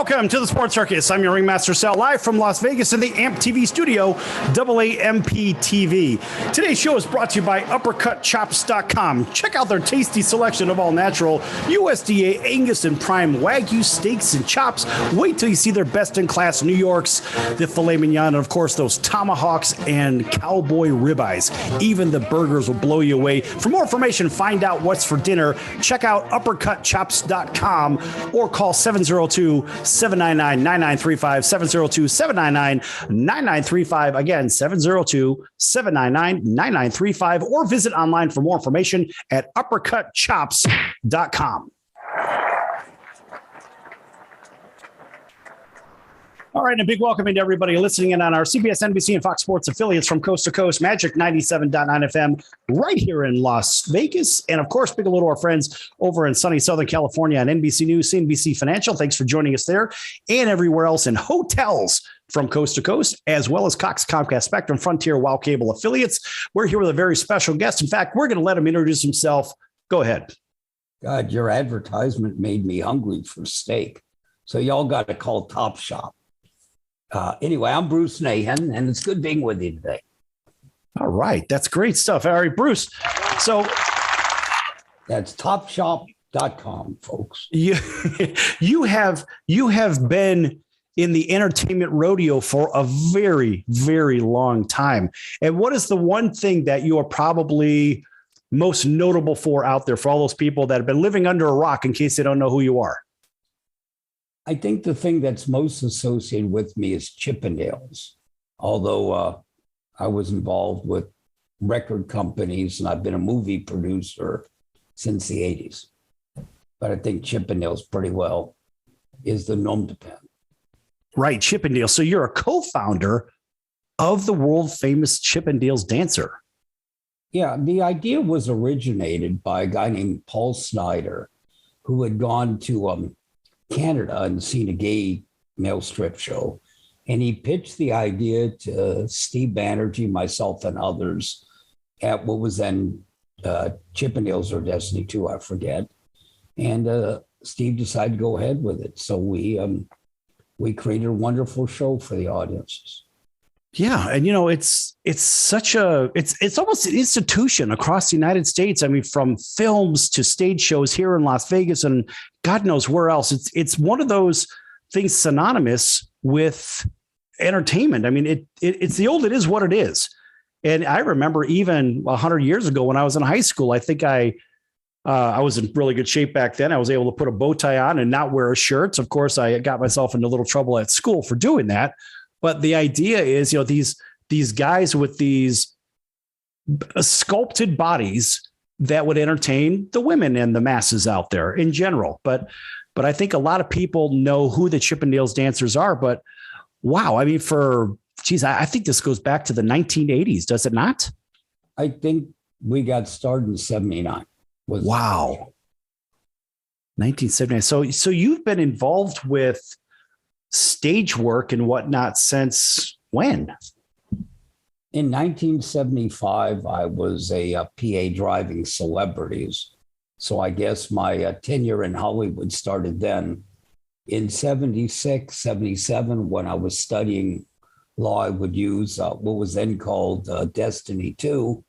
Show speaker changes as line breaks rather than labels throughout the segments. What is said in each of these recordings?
Welcome to the Sports Circus. I'm your Ringmaster Sal, live from Las Vegas in the AMP TV studio, AAMP TV. Today's show is brought to you by UppercutChops.com. Check out their tasty selection of all natural USDA Angus and Prime Wagyu steaks and chops. Wait till you see their best-in-class New Yorks, the filet mignon, and of course those tomahawks and cowboy ribeyes. Even the burgers will blow you away. For more information, find out what's for dinner. Check out UppercutChops.com or call 702-799-9935, 702-799-9935. Again, 702-799-9935, or visit online for more information at uppercutchops.com. All right, and a big welcome to everybody listening in on our CBS, NBC, and Fox Sports affiliates from coast to coast. Magic 97.9 FM right here in Las Vegas. And, of course, big hello to our friends over in sunny Southern California on NBC News, CNBC Financial. Thanks for joining us there, and everywhere else in hotels from coast to coast, as well as Cox, Comcast, Spectrum, Frontier, WOW Cable affiliates. We're here with a very special guest. In fact, we're going to let him introduce himself. Go ahead.
God, your advertisement made me hungry for steak. So y'all got to call Top Shop. Anyway, I'm Bruce Nahin, and it's good being with you today.
All right. That's great stuff. All right, Bruce. So
that's topshop.com, folks.
You have been in the entertainment rodeo for a very, very long time. And what is the one thing that you are probably most notable for out there for all those people that have been living under a rock in case they don't know who you are?
I think the thing that's most associated with me is Chippendales, although I was involved with record companies and I've been a movie producer since the 80s. But I think Chippendales pretty well is the nom de plume.
Right, Chippendales. So you're a co-founder of the world famous Chippendales dancer.
Yeah, the idea was originated by a guy named Paul Snyder, who had gone to Canada and seen a gay male strip show. And he pitched the idea to Steve Banerjee, myself, and others at what was then Chippendales or Destiny 2, I forget. And Steve decided to go ahead with it. So we created a wonderful show for the audiences.
Yeah. And, you know, it's almost an institution across the United States. I mean, from films to stage shows here in Las Vegas and God knows where else. It's one of those things synonymous with entertainment. I mean, it's the old, it is what it is. And I remember even 100 years ago when I was in high school, I think I was in really good shape back then. I was able to put a bow tie on and not wear a shirt. Of course, I got myself into a little trouble at school for doing that. But the idea is, you know, these guys with these sculpted bodies that would entertain the women and the masses out there in general. But I think a lot of people know who the Chippendales dancers are. But wow, I mean, I think this goes back to the 1980s, does it not?
I think we got started in 79.
Wow. 1979. So you've been involved with stage work and whatnot since when?
In 1975, I was a PA driving celebrities. So I guess my tenure in Hollywood started then. In 76, 77, when I was studying law, I would use what was then called Destiny 2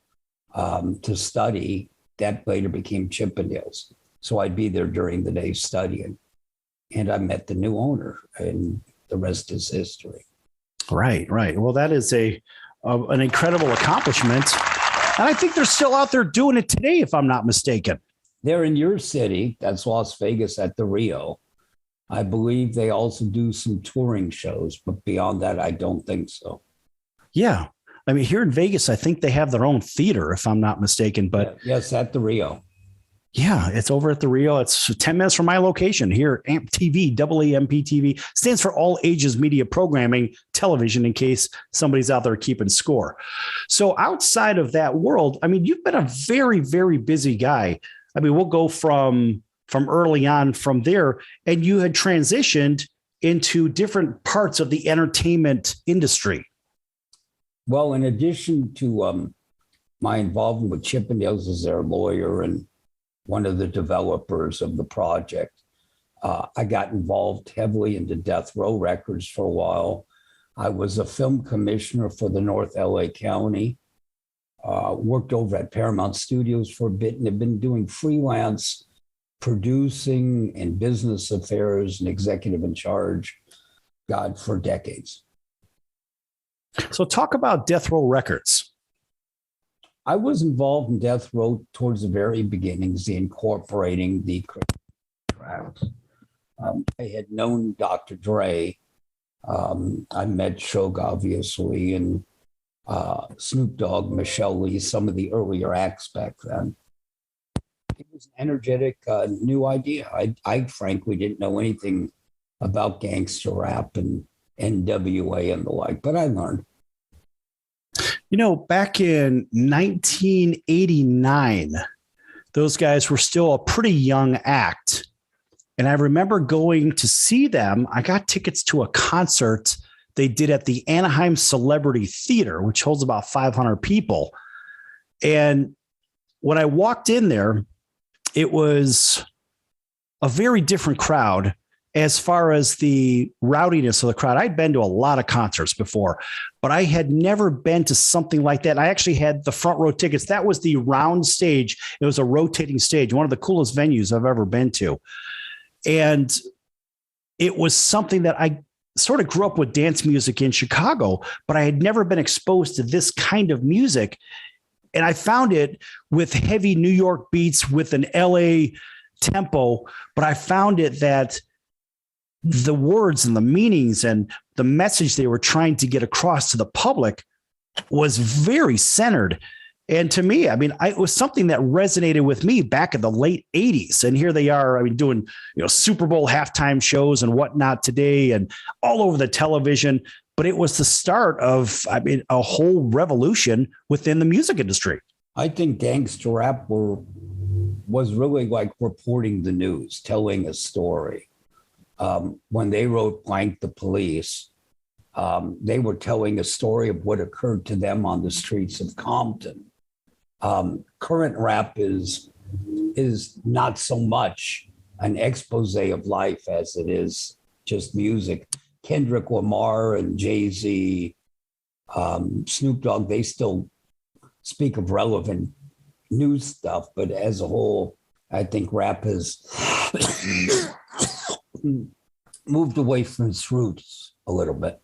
to study. That later became Chippendales. So I'd be there during the day studying. And I met the new owner, and the rest is history.
Right. Well, that is an incredible accomplishment. And I think they're still out there doing it today, if I'm not mistaken.
They're in your city. That's Las Vegas at the Rio. I believe they also do some touring shows, but beyond that, I don't think so.
Yeah. I mean, here in Vegas, I think they have their own theater, if I'm not mistaken. But
yes, at the Rio.
Yeah, it's over at the Rio. It's 10 minutes from my location here. AMP TV, AAMP TV, stands for All Ages Media Programming Television, in case somebody's out there keeping score. So outside of that world, I mean, you've been a very, very busy guy. I mean, we'll go from early on from there, and you had transitioned into different parts of the entertainment industry.
Well, in addition to my involvement with Chippendales as their lawyer and one of the developers of the project, I got involved heavily into Death Row Records for a while. I was a film commissioner for the North LA County, worked over at Paramount Studios for a bit, and have been doing freelance producing and business affairs and executive in charge, God, for decades.
So talk about Death Row Records.
I was involved in Death Row towards the very beginnings, the incorporating the tracks. I had known Dr. Dre. I met Suge, obviously, and Snoop Dogg, Michelle Lee, some of the earlier acts back then. It was an energetic, new idea. I frankly didn't know anything about gangster rap and NWA and the like, but I learned.
You know, back in 1989, those guys were still a pretty young act. And I remember going to see them. I got tickets to a concert they did at the Anaheim Celebrity Theater, which holds about 500 people. And when I walked in there, it was a very different crowd as far as the rowdiness of the crowd. I'd been to a lot of concerts before, but I had never been to something like that. I actually had the front row tickets. That was the round stage. It was a rotating stage, one of the coolest venues I've ever been to. And it was something that I sort of grew up with dance music in Chicago, but I had never been exposed to this kind of music. And I found it with heavy New York beats with an LA tempo, but I found it that the words and the meanings and the message they were trying to get across to the public was very centered. And to me, I mean, it was something that resonated with me back in the late 80s. And here they are, I mean, doing, Super Bowl halftime shows and whatnot today and all over the television. But it was the start of, a whole revolution within the music industry.
I think gangster rap was really like reporting the news, telling a story. When they wrote Blank the Police, they were telling a story of what occurred to them on the streets of Compton. Current rap is not so much an expose of life as it is just music. Kendrick Lamar and Jay-Z, Snoop Dogg, they still speak of relevant news stuff, but as a whole, I think rap has moved away from its roots a little bit.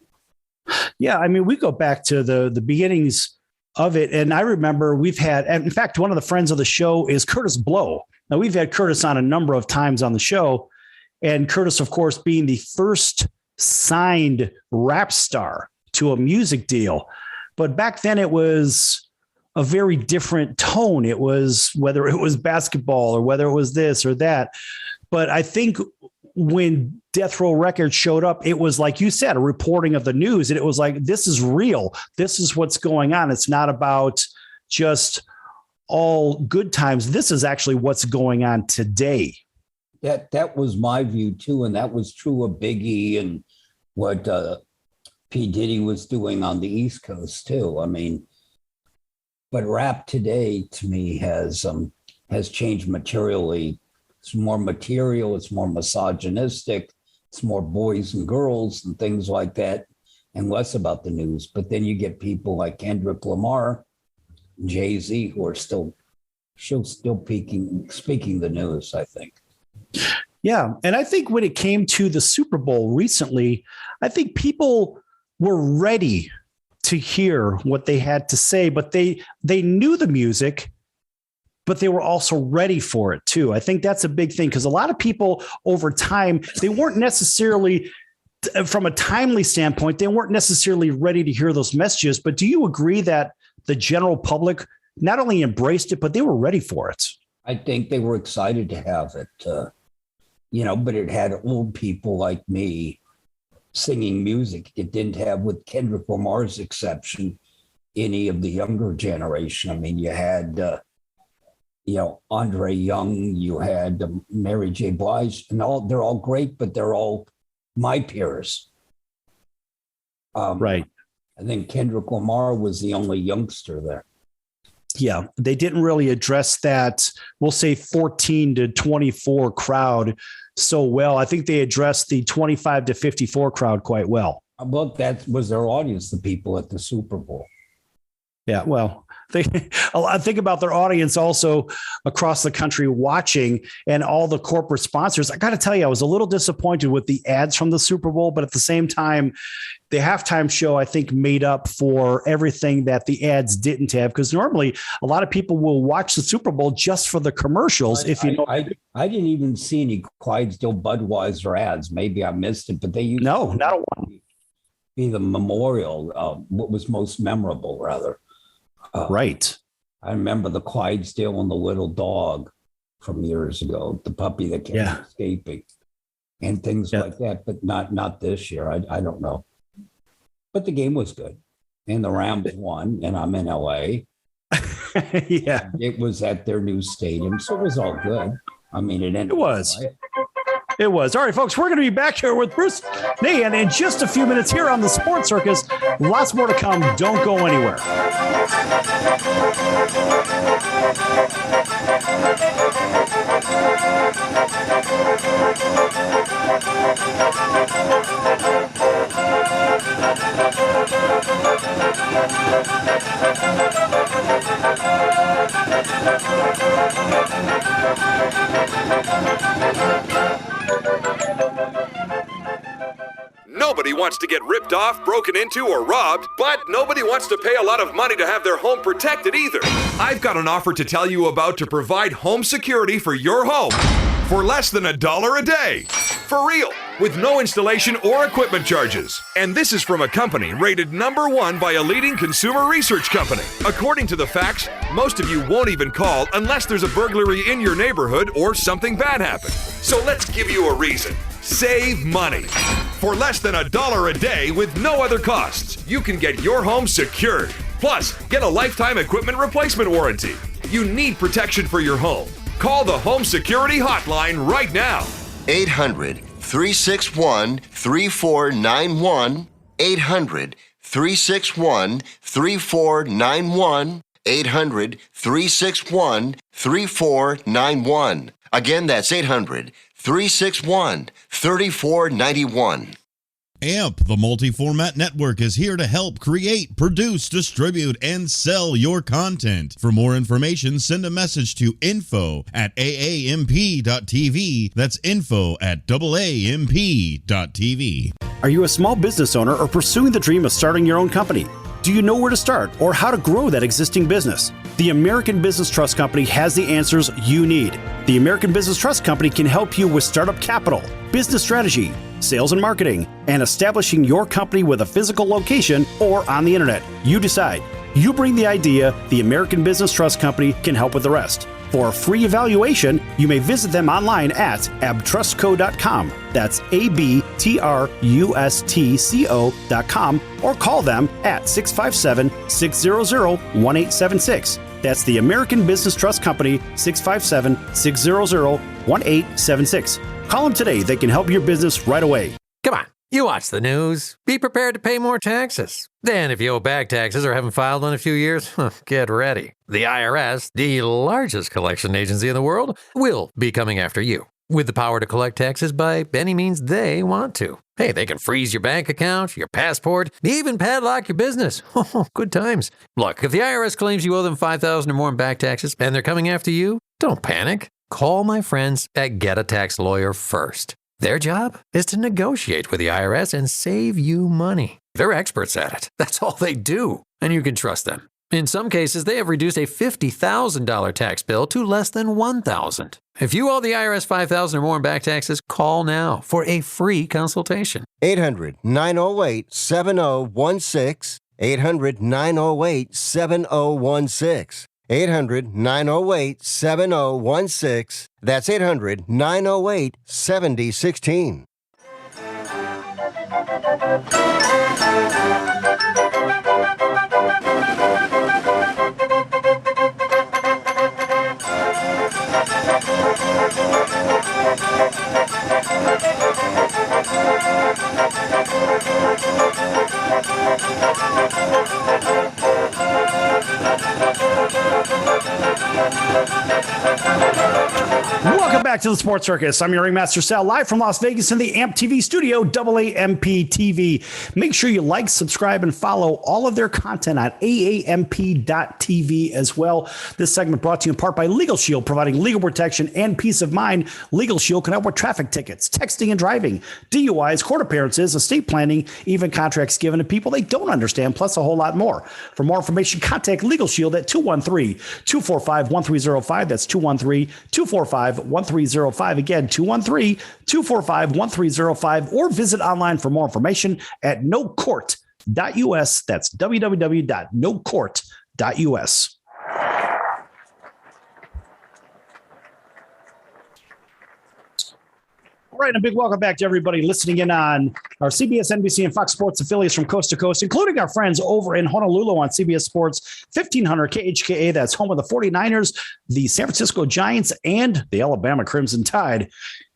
Yeah, I mean, we go back to the beginnings of it. And I remember we've had, and in fact, one of the friends of the show is Curtis Blow. Now, we've had Curtis on a number of times on the show. And Curtis, of course, being the first signed rap star to a music deal. But back then it was a very different tone. It was whether it was basketball or whether it was this or that. But I think when Death Row Records showed up, it was like you said, a reporting of the news. And it was like, this is real. This is what's going on. It's not about just all good times. This is actually what's going on today.
That was my view too. And that was true of Biggie and what P. Diddy was doing on the East Coast too. I mean, but rap today to me has changed materially. It's more material, it's more misogynistic, it's more boys and girls and things like that, and less about the news. But then you get people like Kendrick Lamar, Jay-Z, who are still speaking the news, I think.
Yeah. And I think when it came to the Super Bowl recently, I think people were ready to hear what they had to say, but they knew the music, but they were also ready for it too. I think that's a big thing because a lot of people over time, they weren't necessarily, from a timely standpoint, they weren't necessarily ready to hear those messages. But do you agree that the general public not only embraced it, but they were ready for it?
I think they were excited to have it, but it had old people like me singing music. It didn't have, with Kendrick Lamar's exception, any of the younger generation. I mean, you had, Andre Young, you had Mary J. Blige, and they're all great, but they're all my peers.
Right.
I think Kendrick Lamar was the only youngster there.
Yeah, they didn't really address that, we'll say 14 to 24 crowd so well. I think they addressed the 25 to 54 crowd quite well.
Well, that was their audience, the people at the Super Bowl.
Yeah, well, I think about their audience also across the country watching and all the corporate sponsors. I got to tell you, I was a little disappointed with the ads from the Super Bowl, but at the same time, the halftime show, I think, made up for everything that the ads didn't have, because normally a lot of people will watch the Super Bowl just for the commercials.
I didn't even see any Clydesdale Budweiser ads. Maybe I missed it, but they used
not a one.
Be the memorial, what was most memorable, rather.
Right.
I remember the Clydesdale and the little dog from years ago, the puppy that kept escaping and things like that, but not this year. I don't know. But the game was good. And the Rams won, and I'm in LA.
Yeah.
It was at their new stadium, so it was all good. I mean, it
was.
Right?
It was. All right, folks, we're going to be back here with Bruce Nahin in just a few minutes here on the Sports Circus. Lots more to come. Don't go anywhere.
Nobody wants to get ripped off, broken into, or robbed, but nobody wants to pay a lot of money to have their home protected either. I've got an offer to tell you about to provide home security for your home for less than $1 a day. For real, with no installation or equipment charges. And this is from a company rated #1 by a leading consumer research company. According to the facts, most of you won't even call unless there's a burglary in your neighborhood or something bad happened. So let's give you a reason. Save money. For less than $1 a day with no other costs, you can get your home secured. Plus, get a lifetime equipment replacement warranty. You need protection for your home. Call the Home Security Hotline right now.
800-361-3491. 800-361-3491. 800-361-3491. Again, that's 800-361-3491.
AMP, the multi-format network, is here to help create, produce, distribute, and sell your content. For more information, send a message to info@aamp.tv. That's info@aamp.tv.
Are you a small business owner or pursuing the dream of starting your own company? Do you know where to start or how to grow that existing business? The American Business Trust Company has the answers you need. The American Business Trust Company can help you with startup capital, business strategy, sales and marketing, and establishing your company with a physical location or on the internet. You decide. You bring the idea, the American Business Trust Company can help with the rest. For a free evaluation, you may visit them online at abtrustco.com. That's ABTRUSTCO.com, or call them at 657-600-1876. That's the American Business Trust Company, 657-600-1876. Call them today. They can help your business right away.
Come on, you watch the news. Be prepared to pay more taxes. Then, if you owe back taxes or haven't filed in a few years, get ready. The IRS, the largest collection agency in the world, will be coming after you with the power to collect taxes by any means they want to. Hey, they can freeze your bank account, your passport, even padlock your business. Good times. Look, if the IRS claims you owe them $5,000 or more in back taxes and they're coming after you, don't panic. Call my friends at Get a Tax Lawyer first. Their job is to negotiate with the IRS and save you money. They're experts at it. That's all they do, and you can trust them. In some cases, they have reduced a $50,000 tax bill to less than $1,000. If you owe the IRS $5,000 or more in back taxes, call now for a free consultation.
800-908-7016. 800-908-7016. 800-908-7016. That's 800-908-7016.
back to the Sports Circus. I'm your Ringmaster Sal, live from Las Vegas in the AMP TV studio, AAMP TV. Make sure you like, subscribe, and follow all of their content on AAMP.tv as well. This segment brought to you in part by Legal Shield, providing legal protection and peace of mind. Legal Shield can help with traffic tickets, texting and driving, DUIs, court appearances, estate planning, even contracts given to people they don't understand, plus a whole lot more. For more information, contact Legal Shield at 213-245-1305. That's 213-245-1305. Again, 213-245-1305, or visit online for more information at nocourt.us. That's www.nocourt.us. All right, a big welcome back to everybody listening in on our CBS, NBC, and Fox Sports affiliates from coast to coast, including our friends over in Honolulu on CBS Sports 1500 KHKA. That's home of the 49ers, the San Francisco Giants, and the Alabama Crimson Tide.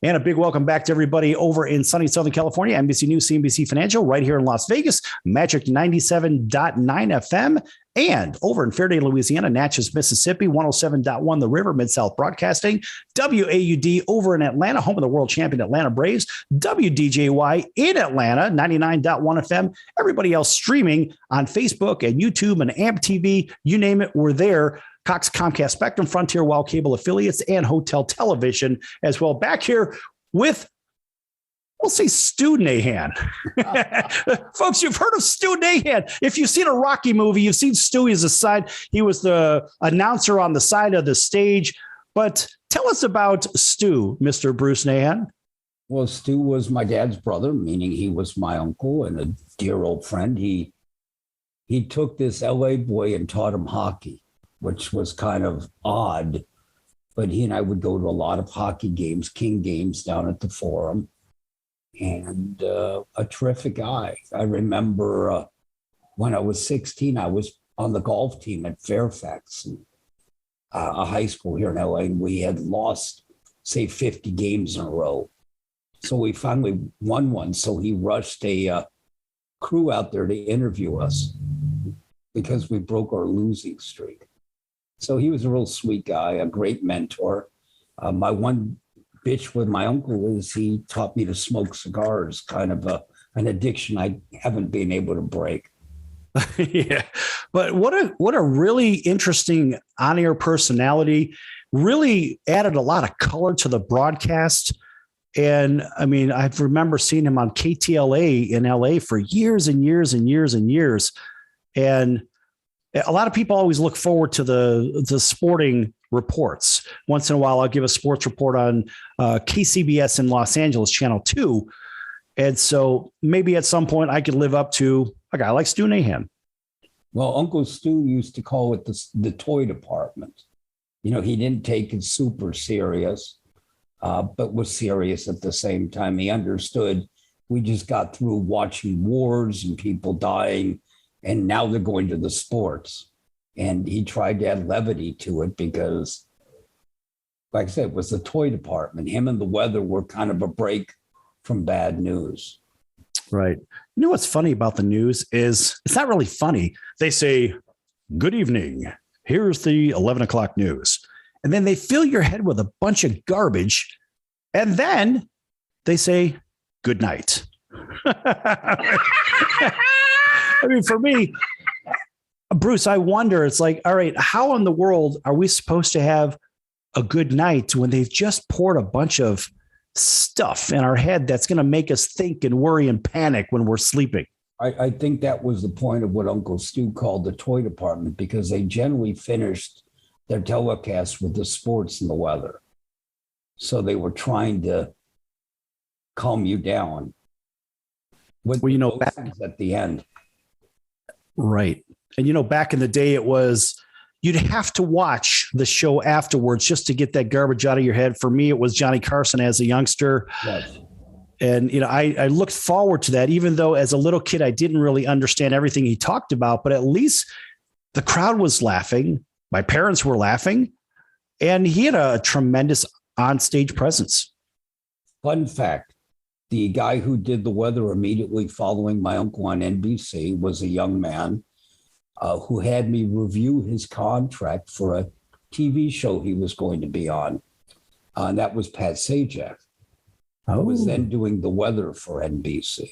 And a big welcome back to everybody over in sunny Southern California, NBC News, CNBC Financial, right here in Las Vegas, Magic 97.9 FM, and over in Fairday, Louisiana, Natchez, Mississippi, 107.1 The River, Mid-South Broadcasting, WAUD over in Atlanta, home of the world champion Atlanta Braves, WDJY in Atlanta, 99.1 FM, everybody else streaming on Facebook and YouTube and AMP TV, you name it, we're there. Cox, Comcast, Spectrum, Frontier, Wild Cable affiliates, and Hotel Television as well. Back here with, we'll say, Stu Nahin. Folks, you've heard of Stu Nahin. If you've seen a Rocky movie, you've seen Stu. He was the announcer on the side of the stage. But tell us about Stu, Mr. Bruce Nahin.
Well, Stu was my dad's brother, meaning he was my uncle and a dear old friend. He took this LA boy and taught him hockey, which was kind of odd. But he and I would go to a lot of hockey games, King games down at the Forum. And a terrific guy. I remember when I was 16, I was on the golf team at Fairfax, a high school here in LA, and we had lost, say, 50 games in a row. So we finally won one. So he rushed a crew out there to interview us because we broke our losing streak. So he was a real sweet guy, a great mentor. My one bitch with my uncle is he taught me to smoke cigars, kind of an addiction I haven't been able to break.
Yeah, but what a really interesting on-air personality. Really added a lot of color to the broadcast. And I mean, I remember seeing him on KTLA in LA for years and years and years and years. And a lot of people always look forward to the sporting reports. Once in a while, I'll give a sports report on KCBS in Los Angeles, Channel 2. And so maybe at some point I could live up to a guy like Stu Nahin.
Well, Uncle Stu used to call it the toy department. You know, he didn't take it super serious, but was serious at the same time. He understood we just got through watching wars and people dying, and now they're going to the sports. And he tried to add levity to it because, like I said, it was the toy department. Him and the weather were kind of a break from bad news.
Right. You know what's funny about the news is it's not really funny. They say, good evening. Here's the 11 o'clock news. And then they fill your head with a bunch of garbage. And then they say, good night. I mean, for me, Bruce, I wonder, it's like, all right, how in the world are we supposed to have a good night when they've just poured a bunch of stuff in our head that's going to make us think and worry and panic when we're sleeping?
I think that was the point of what Uncle Stu called the toy department, because they generally finished their telecast with the sports and the weather. So they were trying to calm you down. With back at the end.
Right. And, back in the day, it was, you'd have to watch the show afterwards just to get that garbage out of your head. For me, it was Johnny Carson as a youngster.
Yes.
And, I looked forward to that, even though as a little kid, I didn't really understand everything he talked about, but at least the crowd was laughing. My parents were laughing, and he had a tremendous onstage presence.
Fun fact, the guy who did the weather immediately following my uncle on NBC was a young man who had me review his contract for a TV show he was going to be on. And that was Pat Sajak. I was then doing the weather for NBC.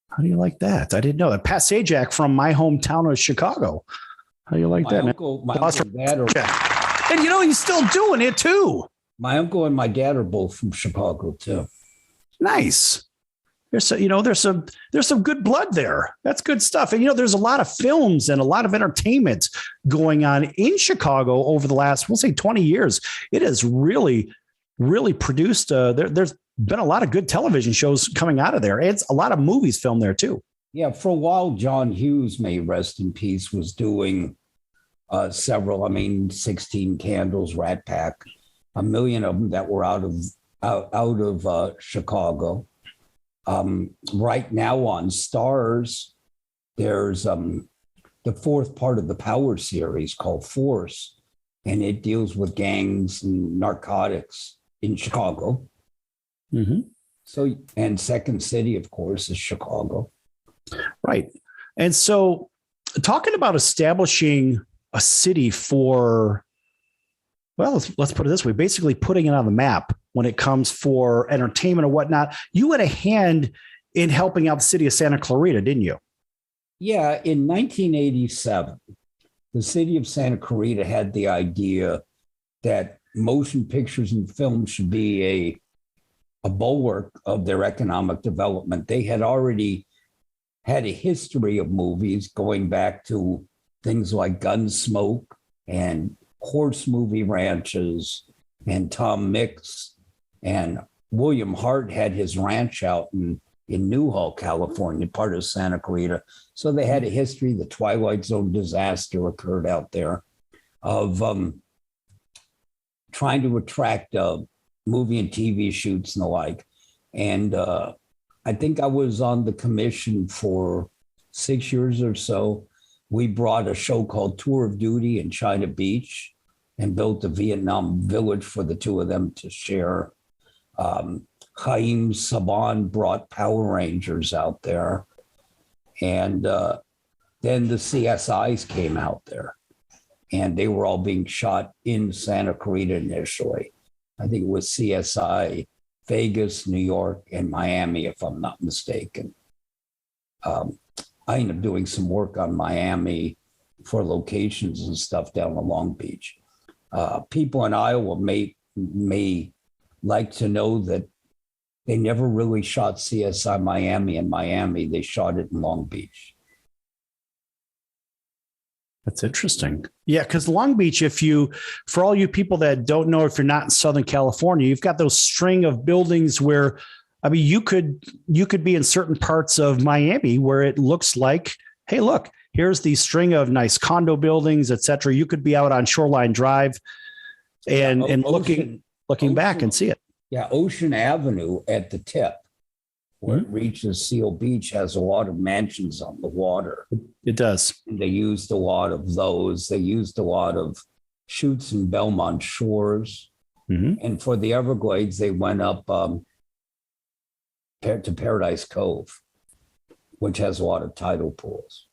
How do you like that? I didn't know that. Pat Sajak from my hometown of Chicago. How do you like that?
My uncle and dad are,
and he's still doing it too.
my uncle and my dad are both from Chicago too.
Nice. There's some good blood there. That's good stuff. And there's a lot of films and a lot of entertainment going on in Chicago over the last, we'll say 20 years. It has really, really produced. There's been a lot of good television shows coming out of there. It's a lot of movies filmed there too.
Yeah, for a while, John Hughes, may rest in peace, was doing several. 16 Candles, Rat Pack, a million of them that were out of Chicago. Right now on Stars, there's the fourth part of the Power series called Force, and it deals with gangs and narcotics in Chicago.
Mm-hmm.
So, and Second City, of course, is Chicago.
Right. And so talking about establishing a city for, well, let's put it this way, basically putting it on the map when it comes for entertainment or whatnot. You had a hand in helping out the city of Santa Clarita, didn't you?
Yeah. In 1987, the city of Santa Clarita had the idea that motion pictures and film should be a bulwark of their economic development. They had already had a history of movies going back to things like Gunsmoke and horse movie ranches and Tom Mix, and William Hart had his ranch out in Newhall, California, part of Santa Clarita. So they had a history. The Twilight Zone disaster occurred out there of trying to attract movie and TV shoots and the like. And I think I was on the commission for 6 years or so. We brought a show called Tour of Duty in China Beach and built a Vietnam village for the two of them to share. Chaim Saban brought Power Rangers out there. And then the CSIs came out there, and they were all being shot in Santa Clarita initially. I think it was CSI Vegas, New York, and Miami, if I'm not mistaken. I ended up doing some work on Miami for locations and stuff down in Long Beach. People in Iowa may like to know that they never really shot CSI Miami in Miami. They shot it in Long Beach.
That's interesting. Yeah, because Long Beach, for all you people that don't know, if you're not in Southern California, you've got those string of buildings where, you could be in certain parts of Miami where it looks like, hey, look, here's the string of nice condo buildings, et cetera. You could be out on Shoreline Drive and looking back and see it.
Yeah, Ocean Avenue at the tip, where it reaches Seal Beach, has a lot of mansions on the water.
It does.
And they used a lot of those. They used a lot of shoots in Belmont Shores. Mm-hmm. And for the Everglades, they went up to Paradise Cove, which has a lot of tidal pools.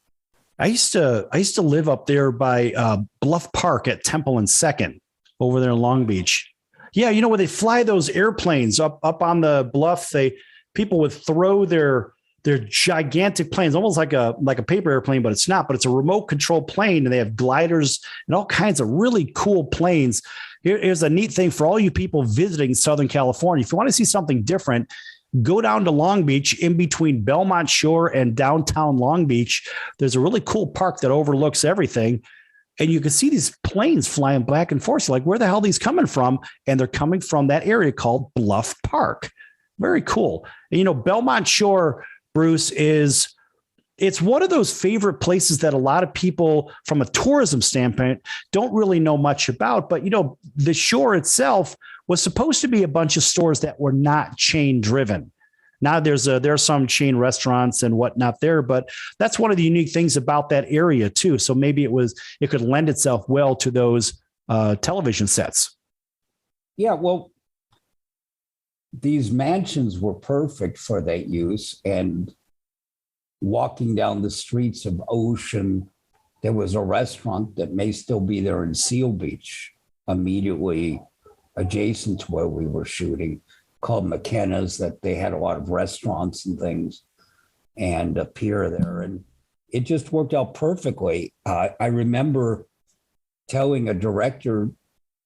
I used to live up there by Bluff Park at Temple and Second over there in Long Beach. Yeah, where they fly those airplanes up on the bluff, people would throw their gigantic planes, almost like a paper airplane, but it's not. But it's a remote control plane, and they have gliders and all kinds of really cool planes. Here's a neat thing for all you people visiting Southern California. If you want to see something different, go down to Long Beach in between Belmont Shore and downtown Long Beach. There's a really cool park that overlooks everything. And you can see these planes flying back and forth. You're like, where the hell are these coming from? And they're coming from that area called Bluff Park. Very cool. And, Belmont Shore, Bruce, it's one of those favorite places that a lot of people from a tourism standpoint don't really know much about. But, the shore itself was supposed to be a bunch of stores that were not chain driven. Now there's some chain restaurants and whatnot there, but that's one of the unique things about that area too. So maybe it could lend itself well to those television sets.
Yeah, well, these mansions were perfect for that use. And walking down the streets of Ocean, there was a restaurant that may still be there in Seal Beach, immediately adjacent to where we were shooting called McKenna's, that they had a lot of restaurants and things and a pier there. And it just worked out perfectly. I remember telling a director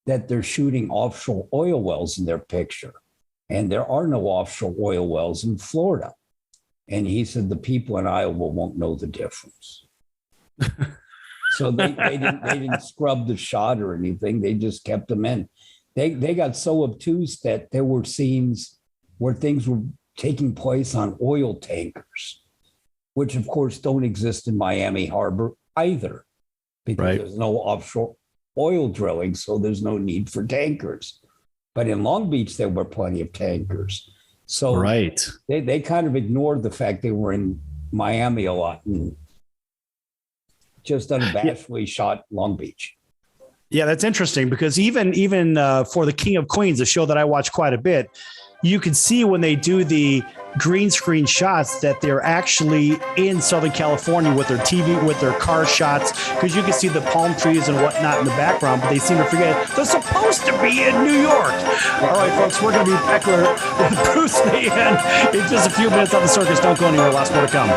that they're shooting offshore oil wells in their picture. And there are no offshore oil wells in Florida. And he said, the people in Iowa won't know the difference. So they didn't scrub the shot or anything. They just kept them in. They got so obtuse that there were scenes where things were taking place on oil tankers, which of course don't exist in Miami Harbor either, because there's no offshore oil drilling, so there's no need for tankers. But in Long Beach, there were plenty of tankers. So they kind of ignored the fact they were in Miami a lot and just unabashedly shot Long Beach.
Yeah, that's interesting, because even for the King of Queens, a show that I watch quite a bit, you can see when they do the green screen shots that they're actually in Southern California with their TV, with their car shots, because you can see the palm trees and whatnot in the background, but they seem to forget they're supposed to be in New York. All right, folks, we're going to be back with Bruce Nahin in just a few minutes on the circus. Don't go anywhere. Lots more to come.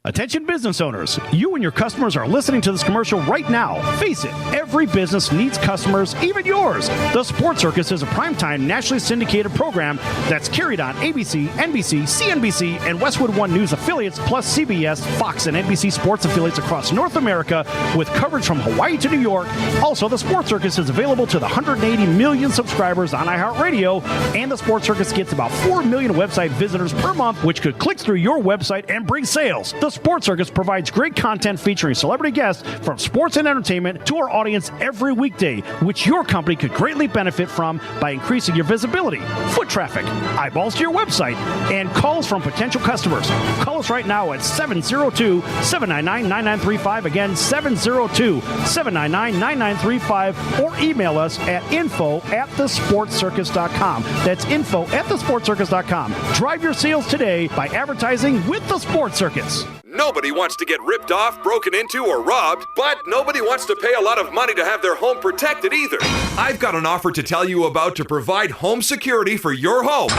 Attention business owners, you and your customers are listening to this commercial right now. Face it, every business needs customers, even yours. The Sports Circus is a primetime nationally syndicated program that's carried on ABC, NBC, CNBC, and Westwood One News affiliates, plus CBS, Fox, and NBC sports affiliates across North America, with coverage from Hawaii to New York. Also, the Sports Circus is available to the 180 million subscribers on iHeartRadio, and the Sports Circus gets about 4 million website visitors per month, which could click through your website and bring sales. The Sports Circus provides great content featuring celebrity guests from sports and entertainment to our audience every weekday, which your company could greatly benefit from by increasing your visibility, foot traffic, eyeballs to your website, and calls from potential customers. Call us right now at 702-799-9935. Again, 702-799-9935, or email us at info@thesportscircus.com. That's info@thesportscircus.com. Drive your sales today by advertising with the Sports Circus.
Nobody wants to get ripped off, broken into, or robbed, but nobody wants to pay a lot of money to have their home protected either. I've got an offer to tell you about to provide home security for your home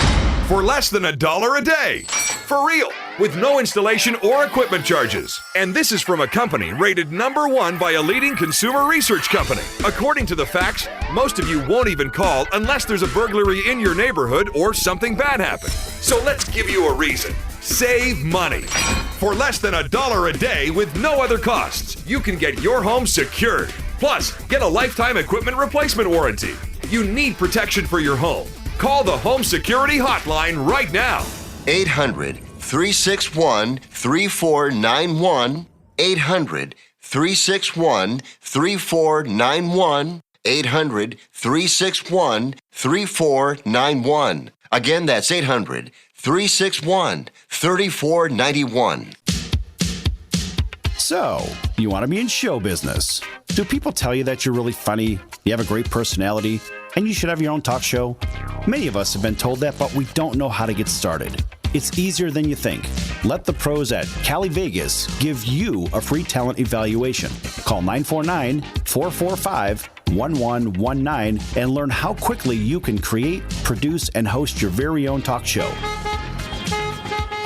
for less than $1 a day. For real, with no installation or equipment charges. And this is from a company rated #1 by a leading consumer research company. According to the facts, most of you won't even call unless there's a burglary in your neighborhood or something bad happened. So let's give you a reason. Save money. For less than $1 a day with no other costs, you can get your home secured. Plus, get a lifetime equipment replacement warranty. You need protection for your home. Call the Home Security Hotline right now.
800-361-3491. 800-361-3491. 800-361-3491. Again, that's 800-361-3491.
So, you want to be in show business. Do people tell you that you're really funny, you have a great personality, and you should have your own talk show? Many of us have been told that, but we don't know how to get started. It's easier than you think. Let the pros at Cali Vegas give you a free talent evaluation. Call 949-445-1119 and learn how quickly you can create, produce, and host your very own talk show.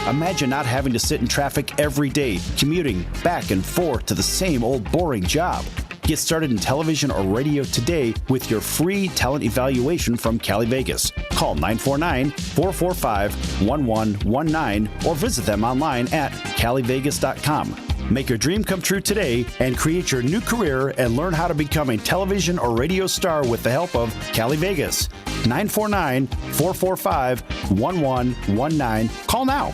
Imagine not having to sit in traffic every day, commuting back and forth to the same old boring job. Get started in television or radio today with your free talent evaluation from Cali Vegas. Call 949-445-1119 or visit them online at calivegas.com. Make your dream come true today and create your new career and learn how to become a television or radio star with the help of Cali Vegas. 949-445-1119. Call now.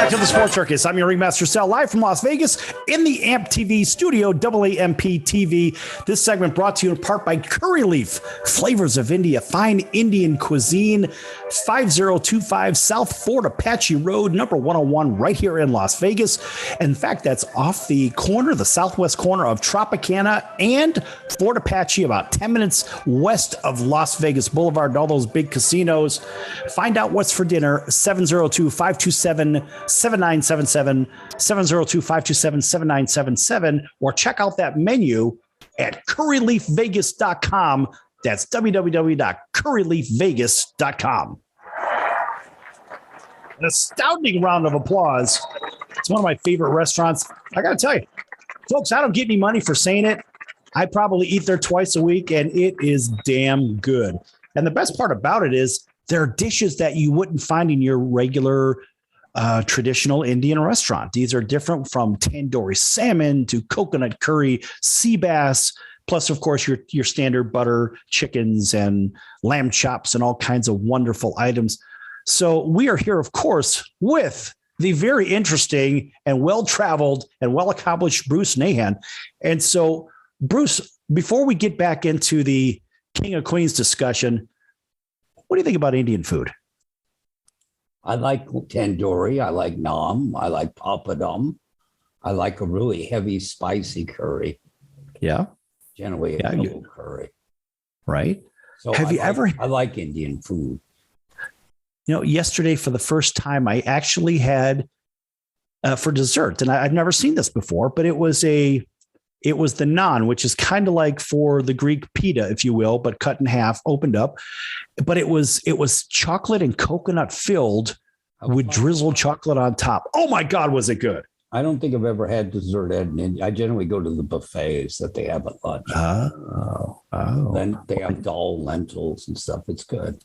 back to the Sports Circus. I'm your Ringmaster Sal, live from Las Vegas in the AMP TV studio, AAMP TV. This segment brought to you in part by Curry Leaf, Flavors of India, fine Indian cuisine, 5025 South Fort Apache Road, number 101, right here in Las Vegas. In fact, that's off the corner, the southwest corner of Tropicana and Fort Apache, about 10 minutes west of Las Vegas Boulevard and all those big casinos. Find out what's for dinner, 702-527-7977, 702-527-7977, or check out that menu at curryleafvegas.com. That's www.curryleafvegas.com. An astounding round of applause. It's one of my favorite restaurants. I got to tell you, folks, I don't get any money for saying it. I probably eat there twice a week, and it is damn good. And the best part about it is there are dishes that you wouldn't find in your regular traditional Indian restaurant. These are different, from tandoori salmon to coconut curry, sea bass, plus, of course, your standard butter chickens and lamb chops and all kinds of wonderful items. So we are here, of course, with the very interesting and well-traveled and well-accomplished Bruce Nahin. And so, Bruce, before we get back into the King of Queens discussion, what do you think about Indian food?
I like tandoori. I like naan. I like papadum. I like a really heavy, spicy curry.
Yeah.
Generally a double curry.
Right.
So I like Indian food.
You know, yesterday for the first time, I actually had for dessert, and I've never seen this before, but it was the naan, which is kind of like for the Greek pita, if you will, but cut in half, opened up. But it was chocolate and coconut filled with drizzled chocolate on top. Oh my God, was it good?
I don't think I've ever had dessert at an Indian. I generally go to the buffets that they have at lunch. Then they have dal, lentils and stuff. It's good.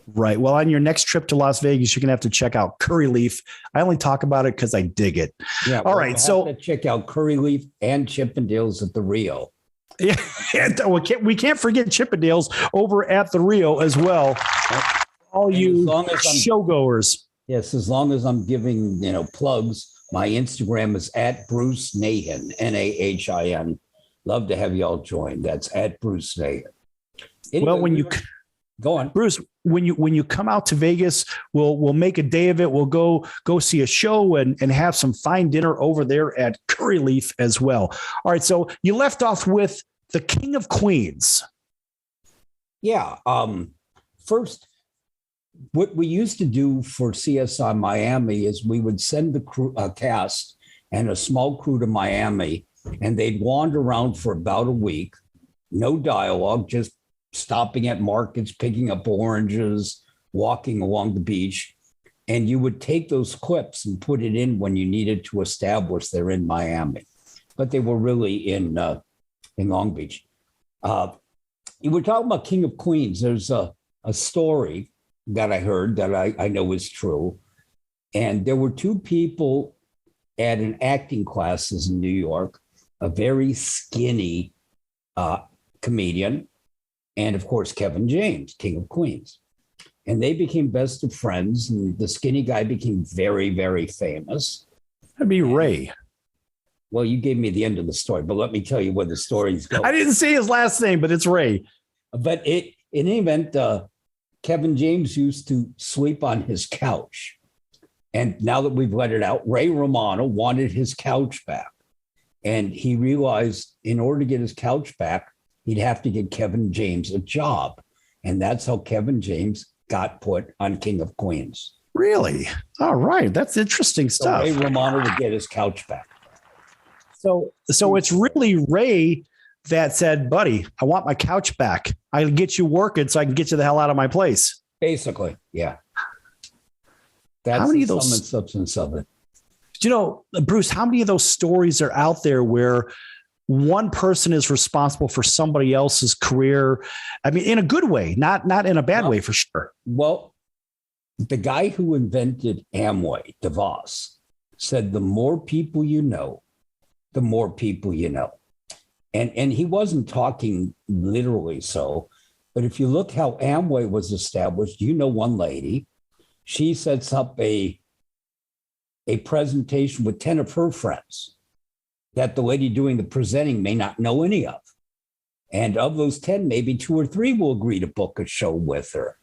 Right. Well, on your next trip to Las Vegas, you're going to have to check out Curry Leaf. I only talk about it because I dig it.
Yeah.
All right. So
check out Curry Leaf and Chippendales at the Rio.
Yeah. We can't forget Chippendales over at the Rio as well. All you showgoers.
Yes. As long as I'm giving, plugs, my Instagram is at Bruce Nahin, Nahin. Love to have y'all join. That's at Bruce Nahin.
Well, when you
go on,
Bruce, when you come out to Vegas, we'll make a day of it. We'll go see a show and have some fine dinner over there at Curry Leaf as well. All right. So you left off with the King of Queens. Yeah.
First, what we used to do for CSI Miami is we would send the crew, cast and a small crew to Miami, and they'd wander around for about a week. No dialogue, just stopping at markets, picking up oranges, walking along the beach. And you would take those clips and put it in when you needed to establish they're in Miami. But they were really in Long Beach. You were talking about King of Queens. There's a story that I heard that I know is true. And there were two people at an acting classes in New York, a very skinny comedian, and of course, Kevin James, King of Queens. And they became best of friends. And the skinny guy became very, very famous.
That'd be Ray.
Well, you gave me the end of the story, but let me tell you where the story's going.
I didn't say his last name, but it's Ray.
But in any event, Kevin James used to sleep on his couch. And now that we've let it out, Ray Romano wanted his couch back. And he realized in order to get his couch back, he'd have to get Kevin James a job. And that's how Kevin James got put on King of Queens.
Really? All right. That's interesting stuff.
So Ray Romano would get his couch back.
So it's really Ray that said, buddy, I want my couch back. I'll get you working so I can get you the hell out of my place.
Basically, yeah. That's
how many
the
of those
sum and substance of it.
Bruce, how many of those stories are out there where one person is responsible for somebody else's career? I mean, in a good way, not in a bad way, for sure.
Well, the guy who invented Amway, DeVos, said the more people you know, the more people you know. And he wasn't talking literally so, but if you look how Amway was established, one lady, she sets up a a presentation with 10 of her friends that the lady doing the presenting may not know any of. And of those 10, maybe 2 or 3 will agree to book a show with her.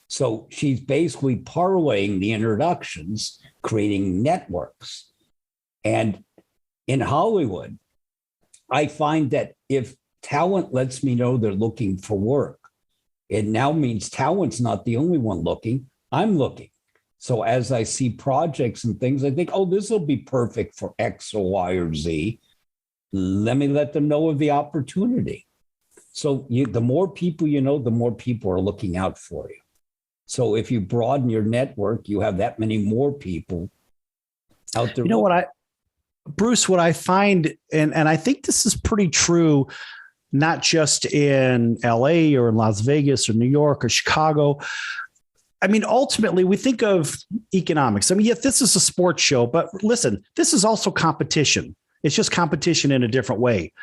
So she's basically parlaying the introductions, creating networks. And in Hollywood, I find that if talent lets me know they're looking for work, it now means talent's not the only one looking. I'm looking. So as I see projects and things, I think, oh, this will be perfect for X or Y or Z. Let me let them know of the opportunity. So the more people you know, the more people are looking out for you. So if you broaden your network, you have that many more people out there.
You know what Bruce, what I find, and I think this is pretty true, not just in LA or in Las Vegas or New York or Chicago. I mean, ultimately, we think of economics. I mean, yes, this is a sports show, but listen, this is also competition. It's just competition in a different way.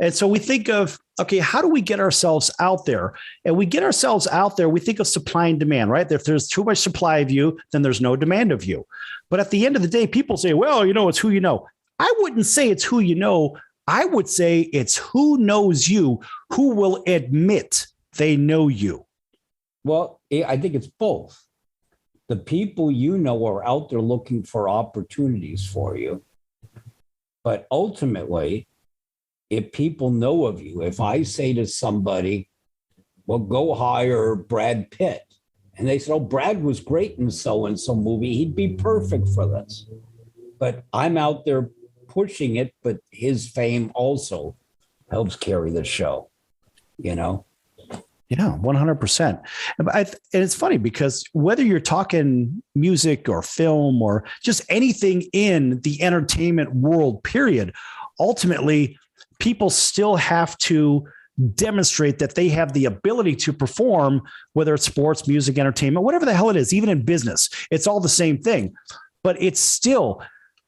And so we think of, okay, how do we get ourselves out there? And we get ourselves out there, we think of supply and demand, right? If there's too much supply of you, then there's no demand of you. But at the end of the day, people say, well, it's who you know. I wouldn't say it's who you know. I would say it's who knows you, who will admit they know you.
Well, I think it's both. The people you know are out there looking for opportunities for you. But ultimately, if people know of you, if I say to somebody, well, go hire Brad Pitt, and they say, oh, Brad was great in so-and-so movie, he'd be perfect for this. But I'm out there pushing it, but his fame also helps carry the show,
Yeah, 100%. And it's funny because whether you're talking music or film or just anything in the entertainment world, period, ultimately, people still have to demonstrate that they have the ability to perform, whether it's sports, music, entertainment, whatever the hell it is, even in business. It's all the same thing. But it's still,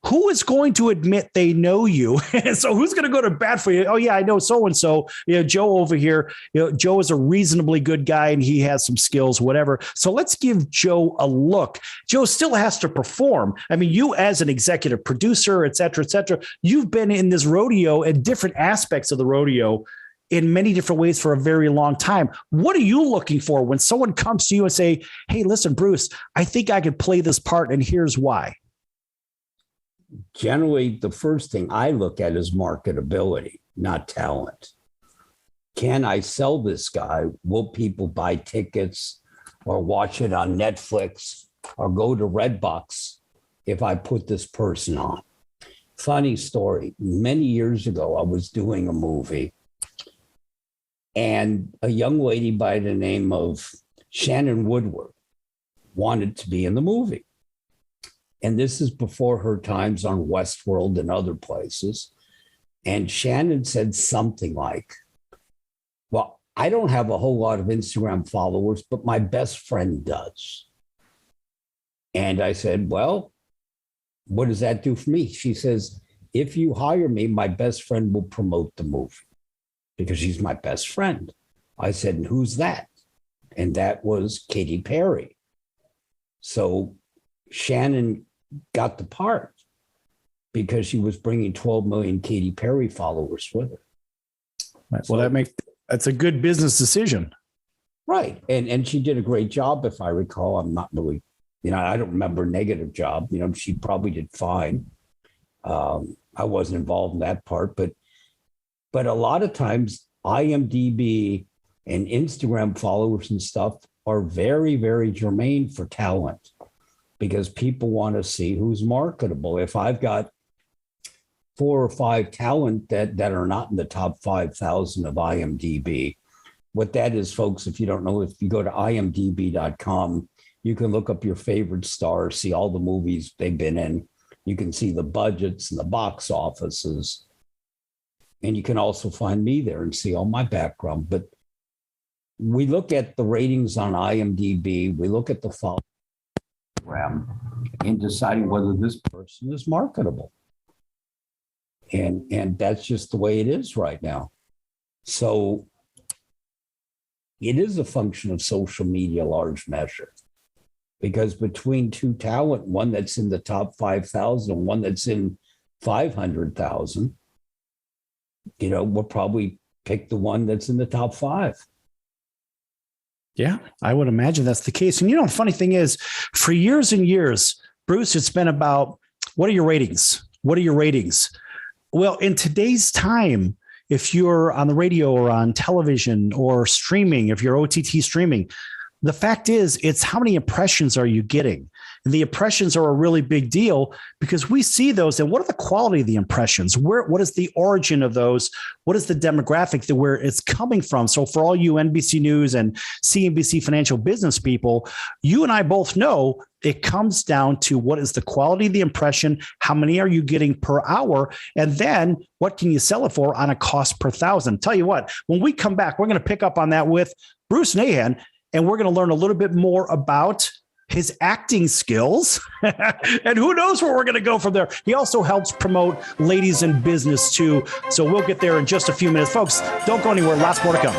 who is going to admit they know you? So who's going to go to bat for you? Oh, yeah, I know so-and-so, Joe over here, Joe is a reasonably good guy and he has some skills, whatever. So let's give Joe a look. Joe still has to perform. I mean, you as an executive producer, et cetera, you've been in this rodeo and different aspects of the rodeo in many different ways for a very long time. What are you looking for when someone comes to you and say, hey, listen, Bruce, I think I could play this part and here's why?
Generally, the first thing I look at is marketability, not talent. Can I sell this guy? Will people buy tickets or watch it on Netflix or go to Redbox if I put this person on? Funny story. Many years ago, I was doing a movie and a young lady by the name of Shannon Woodward wanted to be in the movie. And this is before her times on Westworld and other places. And Shannon said something like, well, I don't have a whole lot of Instagram followers, but my best friend does. And I said, well, what does that do for me? She says, if you hire me, my best friend will promote the movie because she's my best friend. I said, and who's that? And that was Katy Perry. So Shannon got the part because she was bringing 12 million Katy Perry followers with her.
Right. Well, that's a good business decision.
Right. And she did a great job, if I recall. I'm not really, I don't remember a negative job. She probably did fine. I wasn't involved in that part, but a lot of times IMDb and Instagram followers and stuff are very, very germane for talent, because people want to see who's marketable. If I've got 4 or 5 talent that are not in the top 5,000 of IMDb, what that is, folks, if you don't know, if you go to imdb.com, you can look up your favorite stars, see all the movies they've been in. You can see the budgets and the box offices. And you can also find me there and see all my background. But we look at the ratings on IMDb, we look at the follow in deciding whether this person is marketable. And that's just the way it is right now. So it is a function of social media, large measure. because between two talent, one that's in the top 5,000 and one that's in 500,000, we'll probably pick the one that's in the top 5.
Yeah, I would imagine that's the case. And the funny thing is, for years and years, Bruce, it's been about, what are your ratings? What are your ratings? Well, in today's time, if you're on the radio or on television or streaming, if you're OTT streaming, the fact is, it's how many impressions are you getting? And the impressions are a really big deal because we see those. And what are the quality of the impressions? What is the origin of those? What is the demographic that where it's coming from? So for all you NBC News and CNBC financial business people, you and I both know it comes down to what is the quality of the impression? How many are you getting per hour? And then what can you sell it for on a cost per thousand? Tell you what, when we come back, we're going to pick up on that with Bruce Nahin, and we're going to learn a little bit more about his acting skills. And who knows where we're going to go from there. He also helps promote ladies in business too. So we'll get there in just a few minutes. Folks, don't go anywhere. Lots more to come.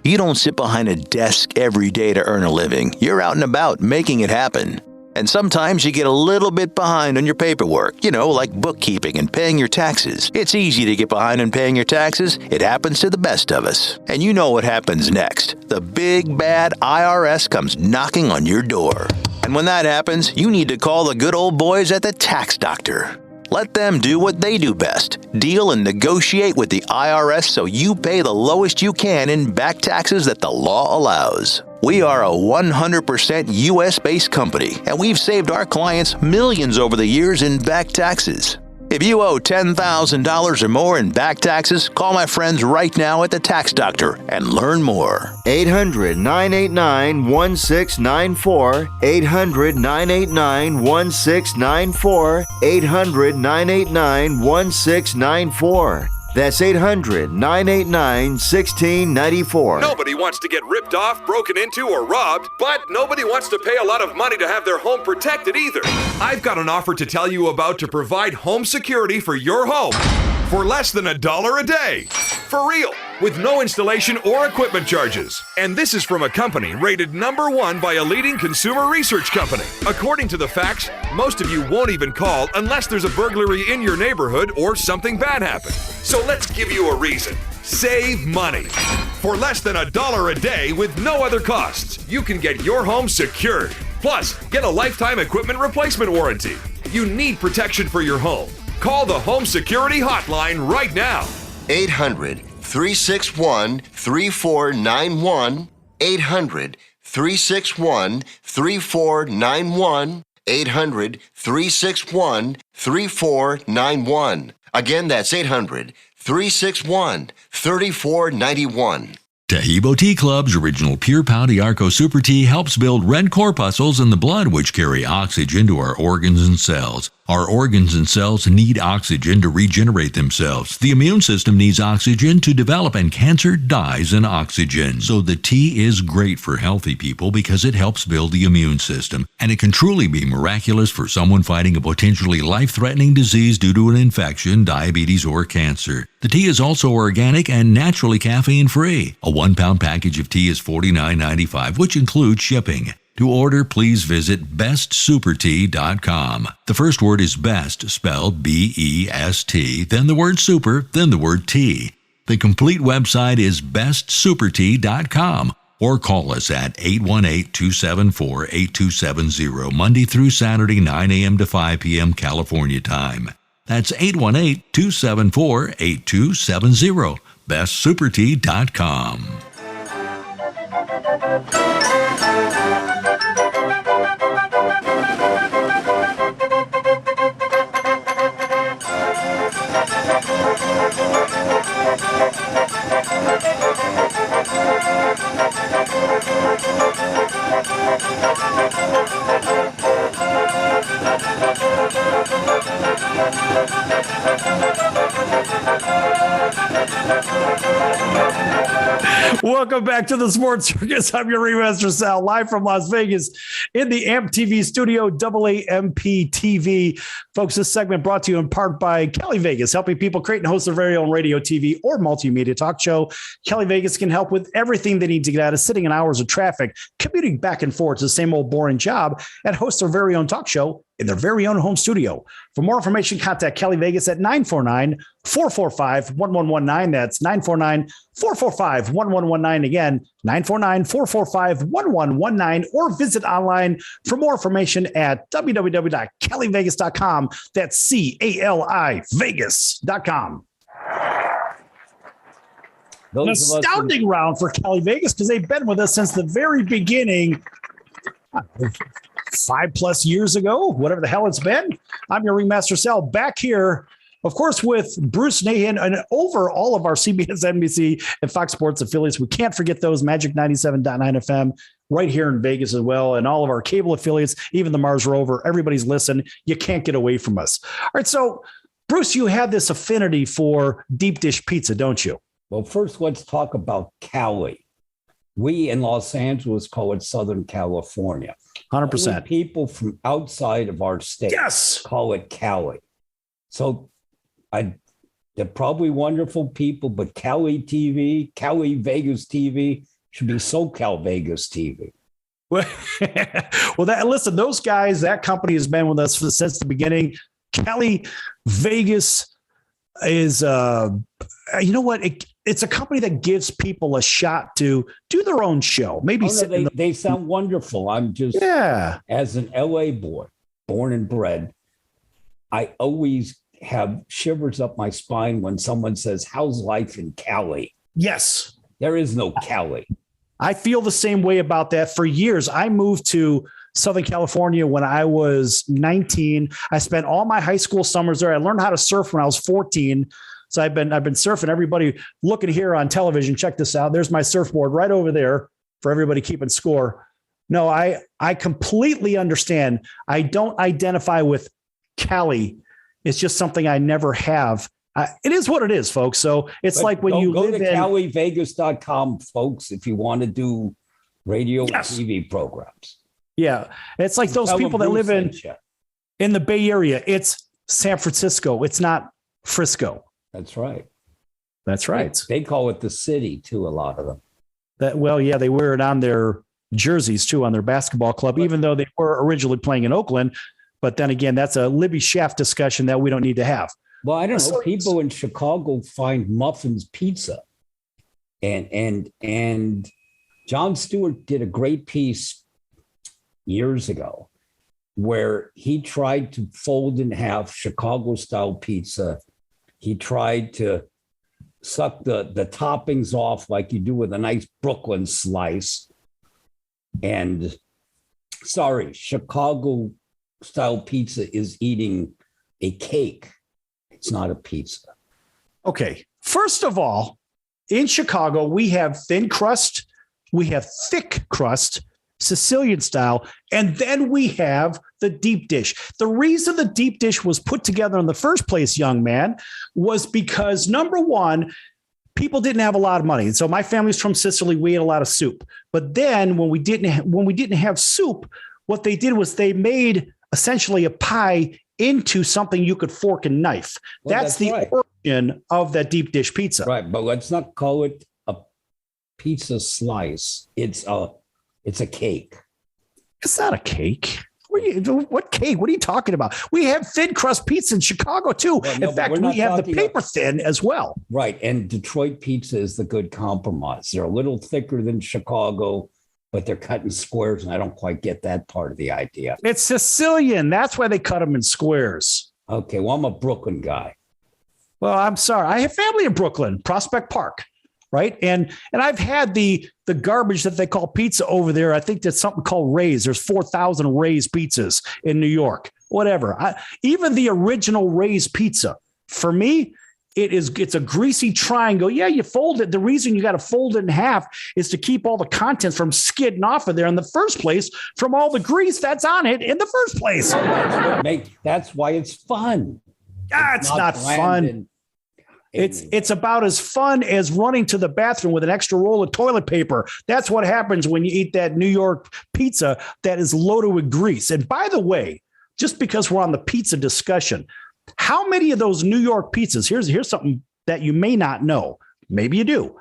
You don't sit behind a desk every day to earn a living. You're out and about making it happen. And sometimes you get a little bit behind on your paperwork, like bookkeeping and paying your taxes. It's easy to get behind on paying your taxes. It happens to the best of us. And you know what happens next. The big bad IRS comes knocking on your door. And when that happens, you need to call the good old boys at the Tax Doctor. Let them do what they do best. Deal and negotiate with the IRS so you pay the lowest you can in back taxes that the law allows. We are a 100% U.S.-based company, and we've saved our clients millions over the years in back taxes. If you owe $10,000 or more in back taxes, call my friends right now at the Tax Doctor and learn more.
800-989-1694. 800-989-1694. 800-989-1694. That's 800-989-1694.
Nobody wants to get ripped off, broken into, or robbed, but nobody wants to pay a lot of money to have their home protected either. I've got an offer to tell you about to provide home security for your home for less than $1 a day. For real, with no installation or equipment charges. And this is from a company rated #1 by a leading consumer research company. According to the facts, most of you won't even call unless there's a burglary in your neighborhood or something bad happened. So let's give you a reason. Save money. For less than $1 a day with no other costs, you can get your home secured. Plus, get a lifetime equipment replacement warranty. You need protection for your home. Call the Home Security Hotline right now.
800-361-3491. 800-361-3491. 800-361-3491. Again, that's 800-361-3491.
Tahibo Tea Club's original Pure Pouty Arco Super Tea helps build red corpuscles in the blood which carry oxygen to our organs and cells. Our organs and cells need oxygen to regenerate themselves. The immune system needs oxygen to develop, and cancer dies in oxygen. So the tea is great for healthy people because it helps build the immune system. And it can truly be miraculous for someone fighting a potentially life-threatening disease due to an infection, diabetes, or cancer. The tea is also organic and naturally caffeine-free. A 1-pound package of tea is $49.95, which includes shipping. To order, please visit bestsupertea.com. The first word is best, spelled B-E-S-T, then the word super, then the word tea. The complete website is bestsupertea.com, or call us at 818-274-8270, Monday through Saturday, 9 a.m. to 5 p.m. California time. That's 818-274-8270, bestsupertea.com.
Welcome back to the Sports Circus. I'm your Ringmaster Sal, live from Las Vegas in the AMP TV studio, AAMP TV. Folks, this segment brought to you in part by Kelly Vegas, helping people create and host their very own radio, TV, or multimedia talk show. Kelly Vegas can help with everything they need to get out of sitting in hours of traffic, commuting back and forth to the same old boring job, and host their very own talk show in their very own home studio. For more information, contact Kelly Vegas at 949-445-1119. That's 949-445-1119. Again, 949-445-1119, or visit online for more information at www.kellyvegas.com. That's CALI Vegas.com. An astounding round for Kelly Vegas because they've been with us since the very beginning. 5+ years ago, whatever the hell it's been. I'm your Ringmaster Sal, back here, of course, with Bruce Nahin and over all of our CBS, NBC, and Fox Sports affiliates. We can't forget those, Magic 97.9 FM, right here in Vegas as well, and all of our cable affiliates, even the Mars Rover. Everybody's listening. You can't get away from us. All right, so, Bruce, you have this affinity for deep dish pizza, don't you?
Well, first, let's talk about Cali. We in Los Angeles call it Southern California.
100%.
Only people from outside of our state call it Cali. So they're probably wonderful people, but Cali TV, Cali Vegas TV should be SoCal Vegas TV.
Well, listen, those guys, that company has been with us since the beginning. Cali Vegas is, you know what? It's a company that gives people a shot to do their own show. Maybe
they sound wonderful. I'm just, as an LA boy, born and bred, I always have shivers up my spine when someone says, "How's life in Cali?"
Yes.
There is no Cali.
I feel the same way about that. For years, I moved to Southern California when I was 19. I spent all my high school summers there. I learned how to surf when I was 14. So I've been surfing. Everybody looking here on television, check this out. There's my surfboard right over there for everybody keeping score. No, I completely understand. I don't identify with Cali. It's just something I never have. It is what it is, folks. So it's like when you
go
live
to
in
CaliVegas.com, folks, if you want to do radio and TV programs.
Yeah. It's like those people that live in the Bay Area. It's San Francisco. It's not Frisco.
That's right.
That's right.
They call it the city too, a lot of them.
They wear it on their jerseys too, on their basketball club, even though they were originally playing in Oakland. But then again, that's a Libby Schaff discussion that we don't need to have.
Well, I don't know. People in Chicago find Muffins Pizza. And Jon Stewart did a great piece years ago where he tried to fold in half Chicago-style pizza. He tried to suck the toppings off like you do with a nice Brooklyn slice. And Chicago-style pizza is eating a cake. It's not a pizza.
Okay. First of all, in Chicago, we have thin crust, we have thick crust, Sicilian style, and then we have the deep dish. The reason the deep dish was put together in the first place, young man, was because number one, people didn't have a lot of money. And so my family's from Sicily. We ate a lot of soup. But then when we didn't have soup, what they did was they made essentially a pie into something you could fork and knife.
Well,
that's the origin of that deep dish pizza.
Right. But let's not call it a pizza slice. It's a cake.
It's not a cake. What cake? What are you talking about? We have thin crust pizza in Chicago too.
Well, no,
in fact, we have the paper thin as well.
Right. And Detroit pizza is the good compromise. They're a little thicker than Chicago, but they're cut in squares. And I don't quite get that part of the idea.
It's Sicilian. That's why they cut them in squares.
Okay. Well, I'm a Brooklyn guy.
Well, I'm sorry. I have family in Brooklyn, Prospect Park. Right. And I've had the garbage that they call pizza over there. I think that's something called Ray's. There's 4,000 Ray's pizzas in New York, whatever. Even the original Ray's pizza, for me, it's a greasy triangle. Yeah, you fold it. The reason you got to fold it in half is to keep all the contents from skidding off of there in the first place from all the grease that's on it in the first place.
That's why it's fun.
It's not fun. It's about as fun as running to the bathroom with an extra roll of toilet paper. That's what happens when you eat that New York pizza that is loaded with grease. And by the way, just because we're on the pizza discussion, how many of those New York pizzas, here's something that you may not know. Maybe you do.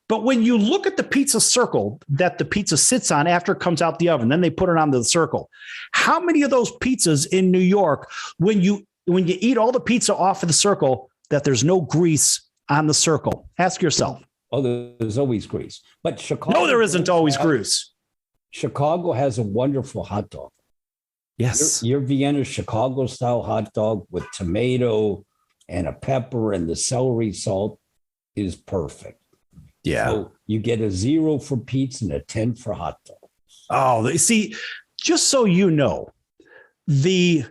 But when you look at the pizza circle that the pizza sits on after it comes out the oven, then they put it onto the circle. How many of those pizzas in New York, when you eat all the pizza off of the circle, that there's no grease on the circle? Ask yourself.
Oh, there's always grease. But Chicago.
No, there isn't always grease.
Chicago has a wonderful hot dog.
Yes.
Your Vienna Chicago style hot dog with tomato and a pepper and the celery salt is perfect.
Yeah.
So you get a 0 for pizza and a 10 for hot dog.
Oh, see, just so you know, the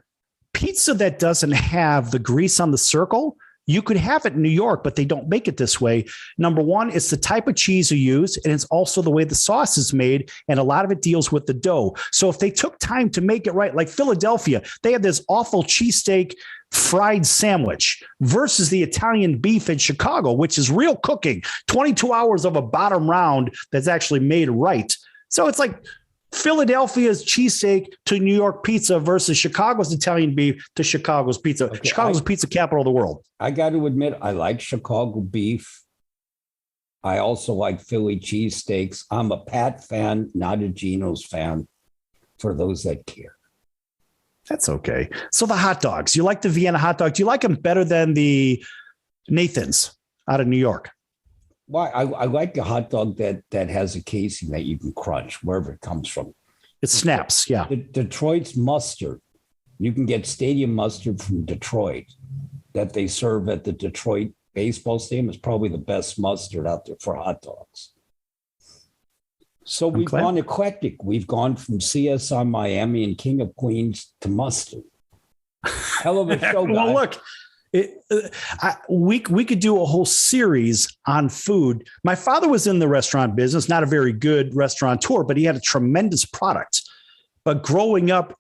pizza that doesn't have the grease on the circle, you could have it in New York, but they don't make it this way. Number one, it's the type of cheese you use, and it's also the way the sauce is made, and a lot of it deals with the dough. So if they took time to make it right, like Philadelphia, they had this awful cheesesteak fried sandwich versus the Italian beef in Chicago, which is real cooking, 22 hours of a bottom round that's actually made right. So it's like Philadelphia's cheesesteak to New York pizza versus Chicago's Italian beef to Chicago's pizza. Okay, Chicago's pizza capital of the world.
I got to admit, I like Chicago beef. I also like Philly cheesesteaks. I'm a Pat fan, not a Geno's fan, for those that care.
That's okay. So the hot dogs, you like the Vienna hot dog. Do you like them better than the Nathins out of New York?
Well, I like a hot dog that has a casing that you can crunch wherever it comes from.
It snaps, yeah.
Detroit's mustard. You can get stadium mustard from Detroit that they serve at the Detroit baseball stadium. It's probably the best mustard out there for hot dogs. So we've gone eclectic. We've gone from CSI Miami and King of Queens to mustard. Hell of a show, guys.
Well, look. We could do a whole series on food. My father was in the restaurant business, not a very good restaurateur, but he had a tremendous product. But growing up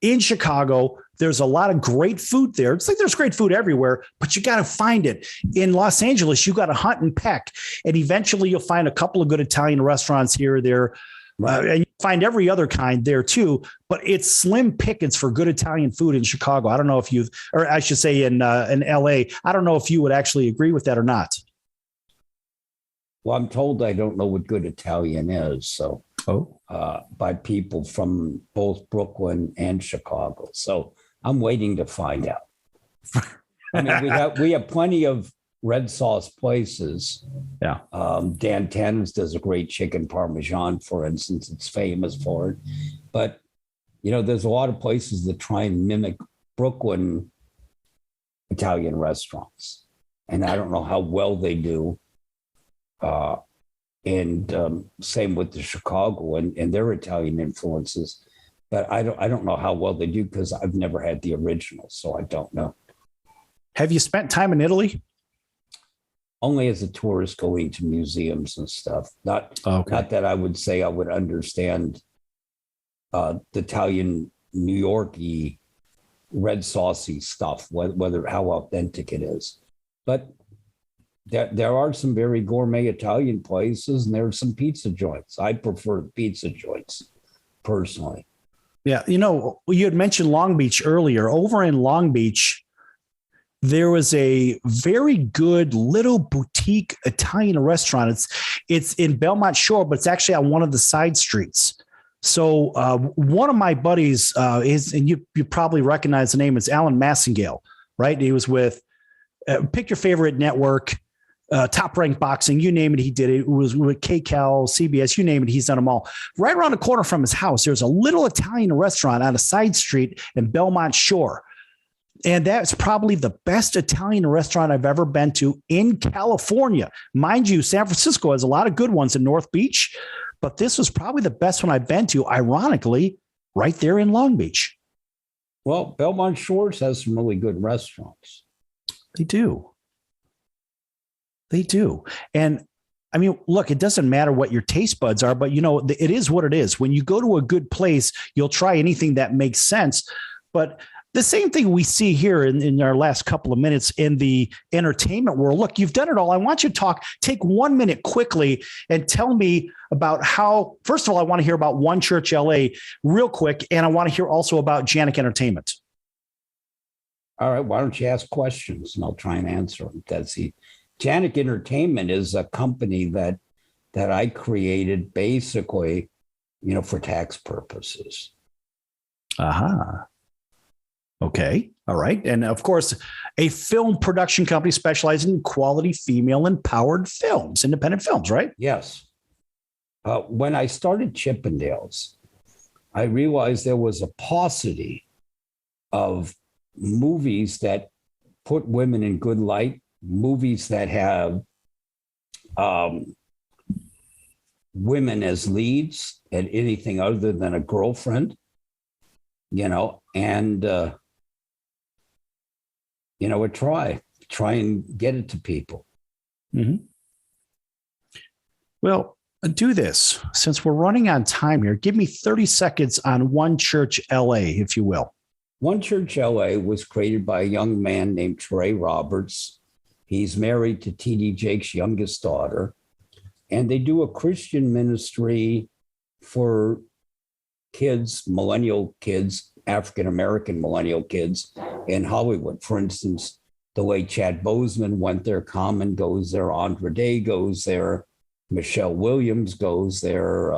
in Chicago, there's a lot of great food there. It's like there's great food everywhere, but you got to find it. In Los Angeles, you got to hunt and peck, and eventually you'll find a couple of good Italian restaurants here or there. And you find every other kind there too, but it's slim pickings for good Italian food in Chicago. I don't know if you, or I should say in LA, I don't know if you would actually agree with that or not.
Well, I'm told I don't know what good Italian is. So, by people from both Brooklyn and Chicago. So I'm waiting to find out. I mean, we have plenty of red sauce places.
Yeah.
Dan Tannen's does a great chicken parmesan, for instance. It's famous for it. But, there's a lot of places that try and mimic Brooklyn Italian restaurants. And I don't know how well they do. And same with the Chicago and their Italian influences. But I don't know how well they do because I've never had the original. So I don't know.
Have you spent time in Italy?
Only as a tourist going to museums and stuff. Not that I would say I would understand the Italian New York-y red saucy stuff, whether how authentic it is. But there are some very gourmet Italian places, and there are some pizza joints. I prefer pizza joints personally.
Yeah, you had mentioned Long Beach earlier. Over in Long Beach, there was a very good little boutique Italian restaurant. It's in Belmont Shore, but it's actually on one of the side streets. So one of my buddies is, and you probably recognize the name, it's Alan Massingale, right? He was with pick your favorite network, Top Rank Boxing, you name it, he did it. It was with KCAL, CBS, you name it, he's done them all. Right around the corner from his house, there's a little Italian restaurant on a side street in Belmont Shore. And that's probably the best Italian restaurant I've ever been to in California. Mind you, San Francisco has a lot of good ones in North Beach, but this was probably the best one I've been to, ironically, right there in Long Beach.
Well, Belmont Shores has some really good restaurants.
They do. They do. And I mean, look, it doesn't matter what your taste buds are, but it is what it is. When you go to a good place, you'll try anything that makes sense. But the same thing we see here in our last couple of minutes in the entertainment world. Look, you've done it all. I want you to take 1 minute quickly and tell me about how, first of all, I want to hear about One Church LA real quick. And I want to hear also about Janik Entertainment.
All right. Why don't you ask questions and I'll try and answer them. Janik Entertainment is a company that I created basically, for tax purposes.
Aha. Okay. All right. And of course, a film production company specializing in quality female empowered films, independent films, right?
Yes. When I started Chippendales, I realized there was a paucity of movies that put women in good light, movies that have women as leads and anything other than a girlfriend, and try and get it to people.
Mm-hmm. Well, do this. Since we're running on time here, give me 30 seconds on One Church LA, if you will.
One Church LA was created by a young man named Trey Roberts. He's married to T.D. Jake's youngest daughter, and they do a Christian ministry for kids, millennial kids, African-American millennial kids in Hollywood. For instance, the way Chad Boseman went there, Common goes there, Andra Day goes there, Michelle Williams goes there,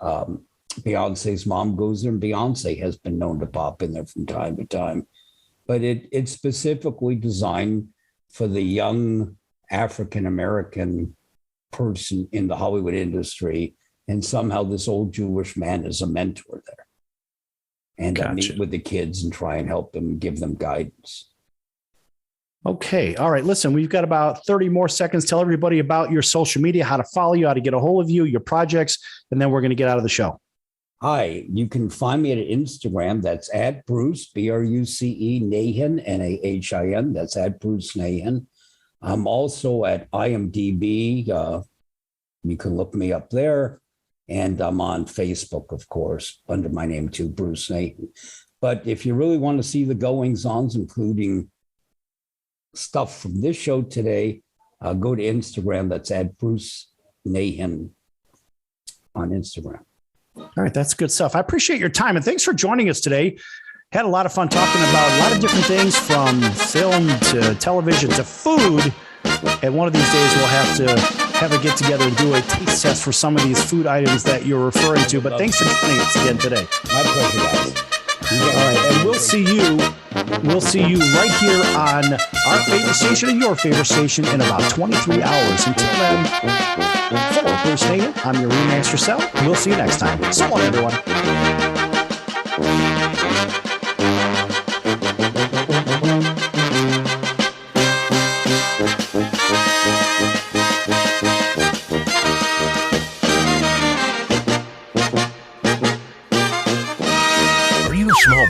Beyonce's mom goes there, and Beyonce has been known to pop in there from time to time. But it's specifically designed for the young African-American person in the Hollywood industry, and somehow this old Jewish man is a mentor there. And I meet with the kids and try and help them, give them guidance.
Okay. All right. Listen, we've got about 30 more seconds. Tell everybody about your social media, how to follow you, how to get a hold of you, your projects, and then we're going to get out of the show.
Hi, you can find me at Instagram. That's at Bruce, B-R-U-C-E, Nahin, N-A-H-I-N. That's at Bruce Nahin. I'm also at IMDb. You can look me up there. And I'm on Facebook, of course, under my name too, Bruce Nahin. But if you really want to see the goings-ons, including stuff from this show today, go to Instagram. That's at Bruce Nahin on Instagram.
All right. That's good stuff. I appreciate your time. And thanks for joining us today. Had a lot of fun talking about a lot of different things, from film to television to food. And one of these days we'll have to have a get together and do a taste test for some of these food items that you're referring to. But thanks for joining us again today.
My pleasure, guys.
All right. And we'll see you right here on our favorite station and your favorite station in about 23 hours. Until then, for Bruce Nahin, I'm your Ringmaster Sal. We'll see you next time. So long, everyone.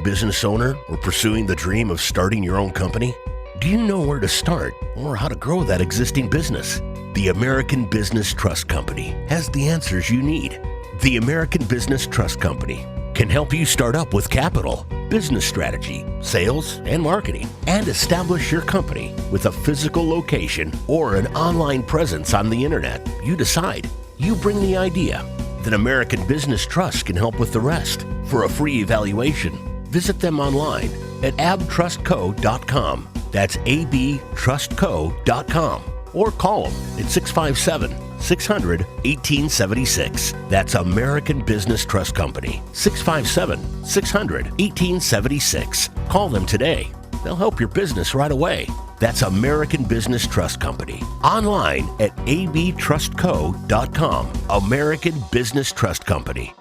Business owner or pursuing the dream of starting your own company? Do you know where to start or how to grow that existing business? The American Business Trust Company has the answers you need. The American Business Trust Company can help you start up with capital, business strategy, sales, and marketing, and establish your company with a physical location or an online presence on the internet. You decide. You bring the idea. Then American Business Trust can help with the rest. For a free evaluation, visit them online at abtrustco.com. That's abtrustco.com. Or call them at 657-600-1876. That's American Business Trust Company. 657-600-1876. Call them today. They'll help your business right away. That's American Business Trust Company. Online at abtrustco.com. American Business Trust Company.